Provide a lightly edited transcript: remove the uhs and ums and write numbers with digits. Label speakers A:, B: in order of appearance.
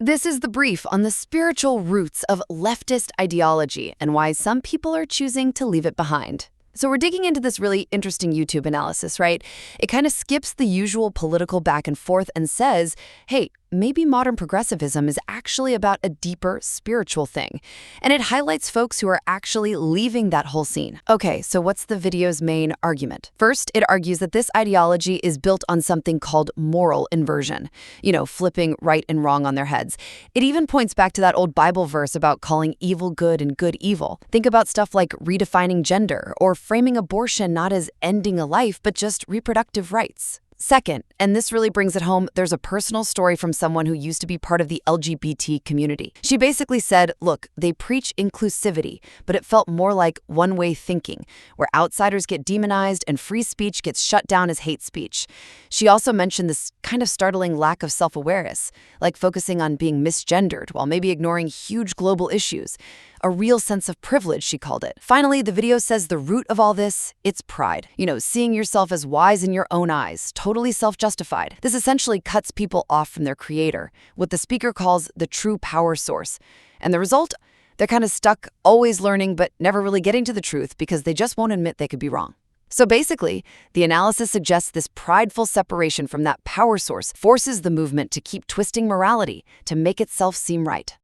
A: This is the brief on the spiritual roots of leftist ideology and why some people are choosing to leave it behind. So we're digging into this really interesting YouTube analysis, right? It kind of skips the usual political back and forth and says, hey, maybe modern progressivism is actually about a deeper spiritual thing. And it highlights folks who are actually leaving that whole scene. Okay, so what's the video's main argument? First, it argues that this ideology is built on something called moral inversion. Flipping right and wrong on their heads. It even points back to that old Bible verse about calling evil good and good evil. Think about stuff like redefining gender or framing abortion not as ending a life, but just reproductive rights. Second, and this really brings it home, there's a personal story from someone who used to be part of the LGBT community. She basically said, look, they preach inclusivity, but it felt more like one-way thinking, where outsiders get demonized and free speech gets shut down as hate speech. She also mentioned this kind of startling lack of self-awareness, like focusing on being misgendered while maybe ignoring huge global issues. A real sense of privilege, she called it. Finally, the video says the root of all this, it's pride. Seeing yourself as wise in your own eyes, totally self-justified. This essentially cuts people off from their creator, what the speaker calls the true power source. And the result? They're kind of stuck, always learning, but never really getting to the truth because they just won't admit they could be wrong. So basically, the analysis suggests this prideful separation from that power source forces the movement to keep twisting morality to make itself seem right.